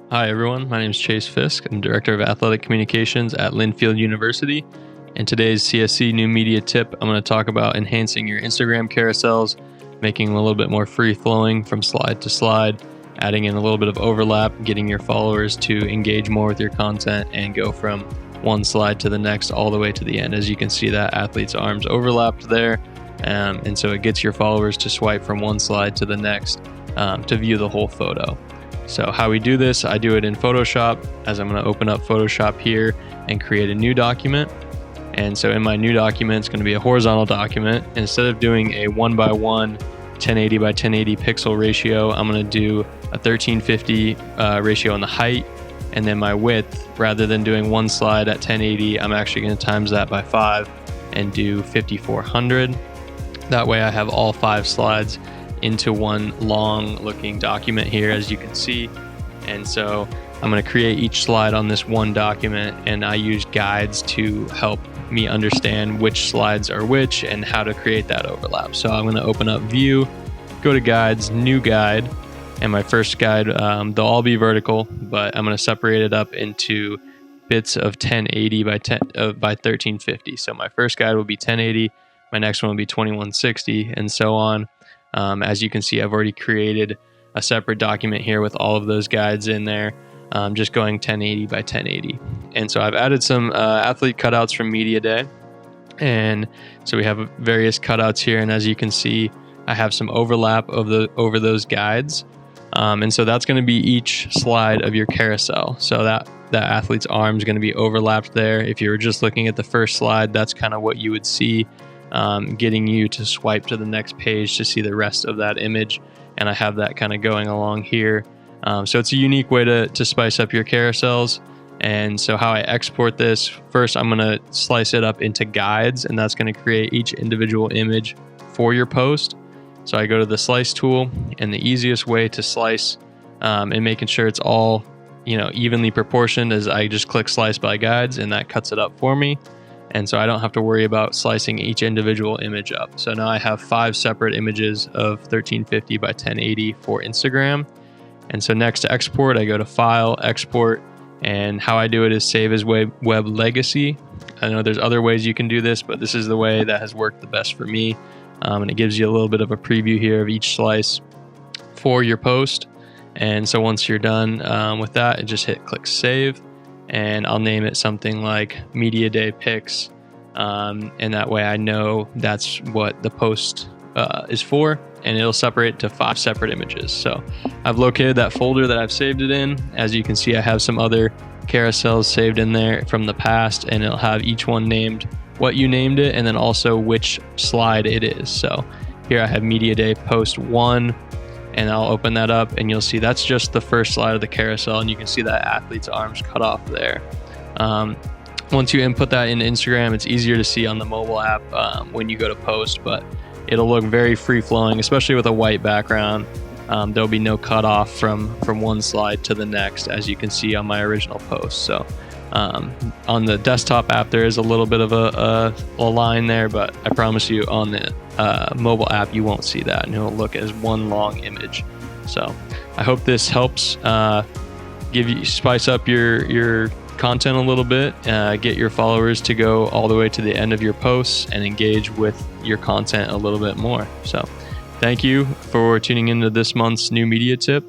Hi, everyone. My name is Chase Fisk. I'm Director of Athletic Communications at Linfield University. In today's CSC New Media Tip, I'm going to talk about enhancing your Instagram carousels, making them a little bit more free-flowing from slide to slide, adding in a little bit of overlap, getting your followers to engage more with your content and go from one slide to the next all the way to the end. As you can see, that athlete's arms overlapped there, and so it gets your followers to swipe from one slide to the next to view the whole photo. So how we do this, I do it in Photoshop, as I'm going to open up Photoshop here and create a new document. And so in my new document, it's going to be a horizontal document. Instead of doing a 1:1 1080 by 1080 pixel ratio, I'm going to do a 1350 ratio on the height, and then my width, rather than doing one slide at 1080, I'm actually going to times that by 5 and do 5400. That way I have all 5 slides into one long looking document here, as you can see. And so I'm going to create each slide on this one document, and I use guides to help me understand which slides are which and how to create that overlap. So I'm going to open up View, go to Guides, New Guide, and my first guide, they'll all be vertical, but I'm going to separate it up into bits of 1080 by 1350. So my first guide will be 1080, my next one will be 2160, and so on. As you can see, I've already created a separate document here with all of those guides in there, just going 1080 by 1080. And so I've added some athlete cutouts from Media Day. And so we have various cutouts here. And as you can see, I have some overlap over those guides. And so that's going to be each slide of your carousel. So that athlete's arm is going to be overlapped there. If you were just looking at the first slide, that's kind of what you would see. Getting you to swipe to the next page to see the rest of that image, and I have that kind of going along here. So it's a unique way to spice up your carousels. And so how I export this, first I'm going to slice it up into guides, and that's going to create each individual image for your post. So I go to the slice tool, and the easiest way to slice and making sure it's all evenly proportioned is I just click slice by guides, and that cuts it up for me. And so I don't have to worry about slicing each individual image up. So now I have 5 separate images of 1350 by 1080 for Instagram. And so next to export, I go to File, Export, and how I do it is save as web legacy. I know there's other ways you can do this, but this is the way that has worked the best for me. And it gives you a little bit of a preview here of each slice for your post. And so once you're done with that, just hit click Save. And I'll name it something like Media Day Pics, and that way I know that's what the post is for, and it'll separate to 5 separate images. So I've located that folder that I've saved it in. As you can see, I have some other carousels saved in there from the past, and it'll have each one named what you named it, and then also which slide it is. So here I have Media Day Post 1, and I'll open that up, and you'll see that's just the first slide of the carousel, and you can see that athlete's arms cut off there. Once you input that into Instagram, it's easier to see on the mobile app when you go to post, but it'll look very free-flowing, especially with a white background. There'll be no cutoff from one slide to the next, as you can see on my original post. So on the desktop app, there is a little bit of a line there, but I promise you on the mobile app, you won't see that, and it'll look as one long image. So I hope this helps spice up your content a little bit, get your followers to go all the way to the end of your posts and engage with your content a little bit more. So thank you for tuning into this month's new media tip.